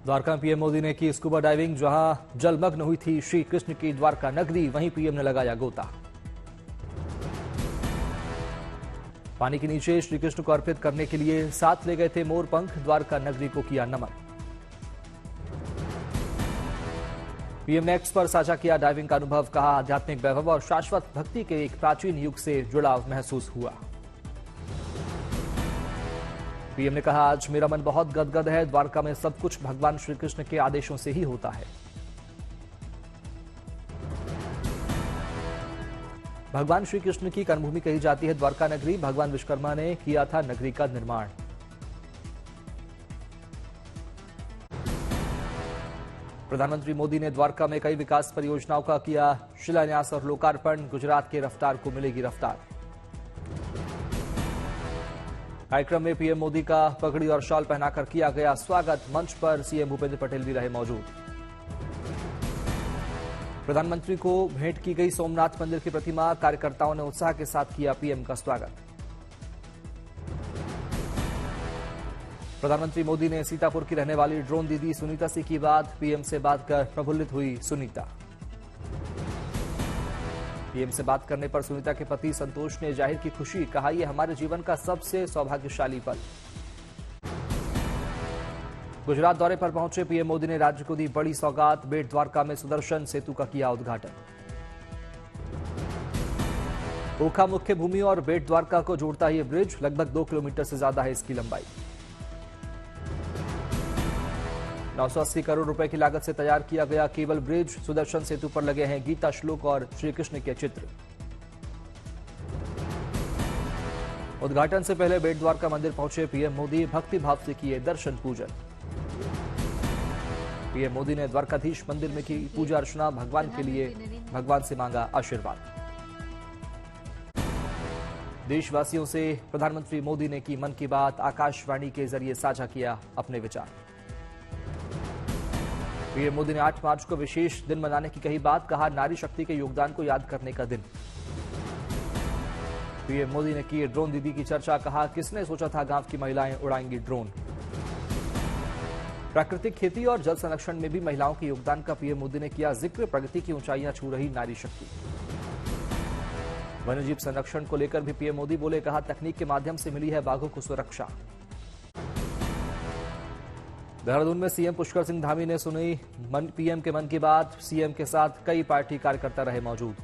द्वारका में पीएम मोदी ने की स्कूबा डाइविंग। जहां जलमग्न हुई थी श्री कृष्ण की द्वारका नगरी, वहीं पीएम ने लगाया गोता। पानी के नीचे श्री कृष्ण को अर्पित करने के लिए साथ ले गए थे मोर पंख। द्वारका नगरी को किया नमन। पीएम ने एक्स पर साझा किया डाइविंग का अनुभव। कहा, आध्यात्मिक वैभव और शाश्वत भक्ति के एक प्राचीन युग से जुड़ाव महसूस हुआ। पीएम ने कहा, आज मेरा मन बहुत गदगद है। द्वारका में सब कुछ भगवान श्री कृष्ण के आदेशों से ही होता है। भगवान श्री कृष्ण की कर्मभूमि कही जाती है द्वारका नगरी। भगवान विश्वकर्मा ने किया था नगरी का निर्माण। प्रधानमंत्री मोदी ने द्वारका में कई विकास परियोजनाओं का किया शिलान्यास और लोकार्पण। गुजरात के रफ्तार को मिलेगी रफ्तार। कार्यक्रम में पीएम मोदी का पगड़ी और शॉल पहनाकर किया गया स्वागत। मंच पर सीएम भूपेंद्र पटेल भी रहे मौजूद। प्रधानमंत्री को भेंट की गई सोमनाथ मंदिर की प्रतिमा। कार्यकर्ताओं ने उत्साह के साथ किया पीएम का स्वागत। प्रधानमंत्री मोदी ने सीतापुर की रहने वाली ड्रोन दीदी सुनीता से की बात। पीएम से बात कर प्रफुल्लित हुई सुनीता। पीएम से बात करने पर सुनीता के पति संतोष ने जाहिर की खुशी। कहा, यह हमारे जीवन का सबसे सौभाग्यशाली पल। गुजरात दौरे पर पहुंचे पीएम मोदी ने राज्य को दी बड़ी सौगात। बेट द्वारका में सुदर्शन सेतु का किया उद्घाटन। ओखा मुख्य भूमि और बेट द्वारका को जोड़ता यह ब्रिज लगभग 2 किलोमीटर से ज्यादा है इसकी लंबाई। 980 करोड़ रुपए की लागत से तैयार किया गया केबल ब्रिज। सुदर्शन सेतु पर लगे हैं गीता श्लोक और श्री कृष्ण के चित्र। उद्घाटन से पहले बेट द्वारका मंदिर पहुंचे पीएम मोदी। भक्ति भाव से किए दर्शन पूजन। पीएम मोदी ने द्वारकाधीश मंदिर में की पूजा अर्चना। भगवान के लिए भगवान से मांगा आशीर्वाद। देशवासियों से प्रधानमंत्री मोदी ने की मन की बात। आकाशवाणी के जरिए साझा किया अपने विचार। पीएम मोदी ने 8 मार्च को विशेष दिन मनाने की कही बात। कहा, नारी शक्ति के योगदान को याद करने का दिन। पीएम मोदी ने की ड्रोन दीदी की चर्चा। कहा, किसने सोचा था गांव की महिलाएं उड़ाएंगी ड्रोन। प्राकृतिक खेती और जल संरक्षण में भी महिलाओं के योगदान का पीएम मोदी ने किया जिक्र। प्रगति की ऊंचाइयां छू रही नारी शक्ति। वन्यजीव संरक्षण को लेकर भी पीएम मोदी बोले। कहा, तकनीक के माध्यम से मिली है बाघों को सुरक्षा। देहरादून में सीएम पुष्कर सिंह धामी ने सुनी पीएम के मन की बात। सीएम के साथ कई पार्टी कार्यकर्ता रहे मौजूद।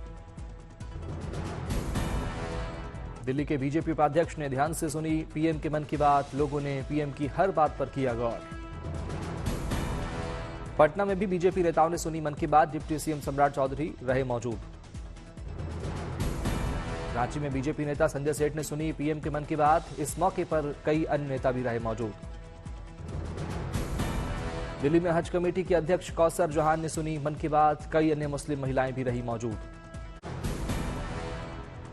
दिल्ली के बीजेपी उपाध्यक्ष ने ध्यान से सुनी पीएम के मन की बात। लोगों ने पीएम की हर बात पर किया गौर। पटना में भी बीजेपी नेताओं ने सुनी मन की बात। डिप्टी सीएम सम्राट चौधरी रहे मौजूद। रांची में बीजेपी नेता संजय सेठ ने सुनी पीएम के मन की बात। इस मौके पर कई अन्य नेता भी रहे मौजूद। दिल्ली में हज कमेटी की अध्यक्ष कौसर जहान ने सुनी मन की बात। कई अन्य मुस्लिम महिलाएं भी रही मौजूद।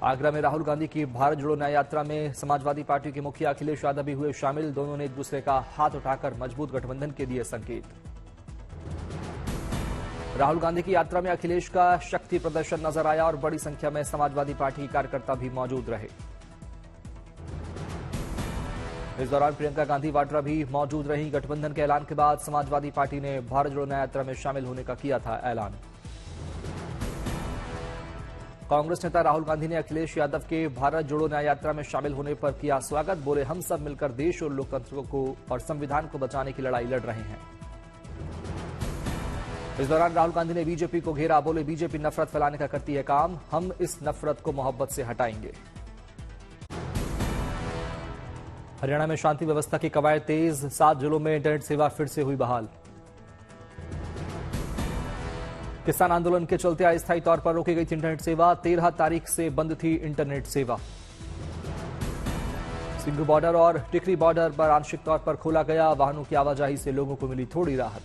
आगरा में राहुल गांधी की भारत जोड़ो न्याय यात्रा में समाजवादी पार्टी के मुखिया अखिलेश यादव भी हुए शामिल। दोनों ने एक दूसरे का हाथ उठाकर मजबूत गठबंधन के दिए संकेत। राहुल गांधी की यात्रा में अखिलेश का शक्ति प्रदर्शन नजर आया और बड़ी संख्या में समाजवादी पार्टी कार्यकर्ता भी मौजूद रहे। इस दौरान प्रियंका गांधी वाड्रा भी मौजूद रही। गठबंधन के ऐलान के बाद समाजवादी पार्टी ने भारत जोड़ो न्याय यात्रा में शामिल होने का किया था ऐलान। कांग्रेस नेता राहुल गांधी ने अखिलेश यादव के भारत जोड़ो न्याय यात्रा में शामिल होने पर किया स्वागत। बोले, हम सब मिलकर देश और लोकतंत्र को और संविधान को बचाने की लड़ाई लड़ रहे हैं। इस दौरान राहुल गांधी ने बीजेपी को घेरा। बोले, बीजेपी नफरत फैलाने का करती है काम। हम इस नफरत को मोहब्बत से हटाएंगे। हरियाणा में शांति व्यवस्था की कवायद तेज। 7 जिलों में इंटरनेट सेवा फिर से हुई बहाल। किसान आंदोलन के चलते अस्थायी तौर पर रोकी गई थी इंटरनेट सेवा। 13 तारीख से बंद थी इंटरनेट सेवा। सिंघू बॉर्डर और टिकरी बॉर्डर पर आंशिक तौर पर खोला गया। वाहनों की आवाजाही से लोगों को मिली थोड़ी राहत।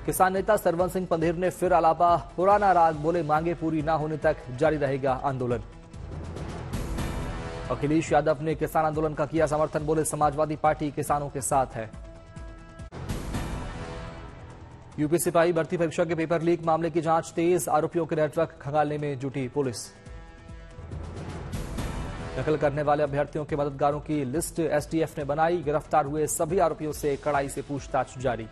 किसान नेता सरवन सिंह पंधेर ने फिर आलापा पुराना राग। बोले, मांगे पूरी न होने तक जारी रहेगा आंदोलन। अखिलेश यादव ने किसान आंदोलन का किया समर्थन। बोले, समाजवादी पार्टी किसानों के साथ है। यूपी सिपाही भर्ती परीक्षा के पेपर लीक मामले की जांच तेज। आरोपियों के नेटवर्क खंगालने में जुटी पुलिस। नकल करने वाले अभ्यर्थियों के मददगारों की लिस्ट एसटीएफ ने बनाई। गिरफ्तार हुए सभी आरोपियों से कड़ाई से पूछताछ जारी।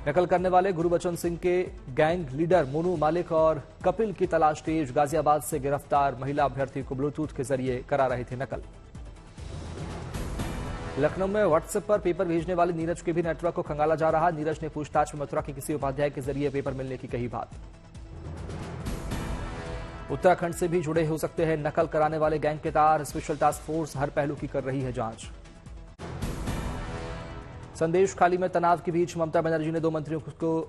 नकल करने वाले गुरबचन सिंह के गैंग लीडर मोनू मालिक और कपिल की तलाश तेज। गाजियाबाद से गिरफ्तार महिला अभ्यर्थी को ब्लूटूथ के जरिए करा रहे थे नकल। लखनऊ में व्हाट्सएप पर पेपर भेजने वाले नीरज के भी नेटवर्क को खंगाला जा रहा। नीरज ने पूछताछ में मथुरा के किसी उपाध्याय के जरिए पेपर मिलने की कही बात। उत्तराखंड से भी जुड़े हो सकते हैं नकल कराने वाले गैंग के तार। स्पेशल टास्क फोर्स हर पहलू की कर रही है जांच। संदेश खाली में तनाव के बीच ममता बनर्जी ने 2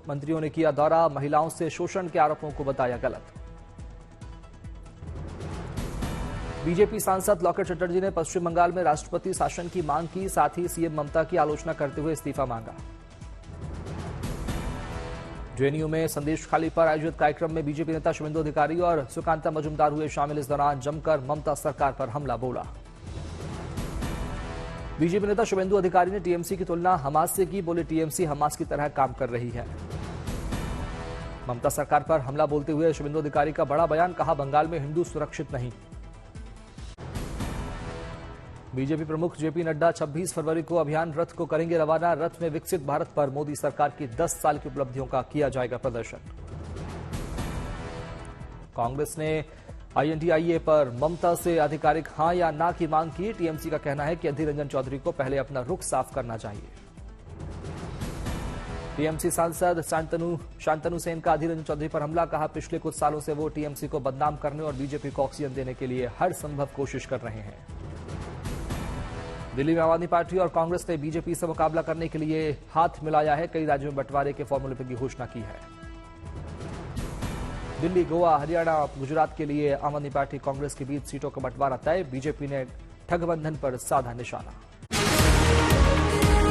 मंत्रियों ने किया दौरा। महिलाओं से शोषण के आरोपों को बताया गलत। बीजेपी सांसद लॉकेट चटर्जी ने पश्चिम बंगाल में राष्ट्रपति शासन की मांग की। साथ ही सीएम ममता की आलोचना करते हुए इस्तीफा मांगा। जेएनयू में संदेश खाली पर आयोजित कार्यक्रम में बीजेपी नेता शुभेंदु अधिकारी और सुकांता मजुमदार हुए शामिल। इस दौरान जमकर ममता सरकार पर हमला बोला। बीजेपी नेता शुभेंदु अधिकारी ने टीएमसी की तुलना हमास से की। बोले टीएमसी हमास की तरह काम कर रही है। ममता सरकार पर हमला बोलते हुए शुभेंदु अधिकारी का बड़ा बयान। कहा बंगाल में हिंदू सुरक्षित नहीं। बीजेपी प्रमुख जेपी नड्डा 26 फरवरी को अभियान रथ को करेंगे रवाना। रथ में विकसित भारत पर मोदी सरकार की 10 साल की उपलब्धियों का किया जाएगा प्रदर्शन। कांग्रेस ने आईएनडीआईए पर ममता से आधिकारिक हां या ना की मांग की। टीएमसी का कहना है कि अधीर रंजन चौधरी को पहले अपना रुख साफ करना चाहिए। टीएमसी सांसद शांतनु सेन का अधीर रंजन चौधरी पर हमला। कहा पिछले कुछ सालों से वो टीएमसी को बदनाम करने और बीजेपी को ऑक्सीजन देने के लिए हर संभव कोशिश कर रहे हैं। दिल्ली में आम आदमी पार्टी और कांग्रेस ने बीजेपी से मुकाबला करने के लिए हाथ मिलाया है। कई राज्यों में बंटवारे के फॉर्मूले पर की घोषणा की है। दिल्ली, गोवा, हरियाणा, गुजरात के लिए आम आदमी पार्टी कांग्रेस के बीच सीटों का बंटवारा तय। बीजेपी ने गठबंधन पर साधा निशाना।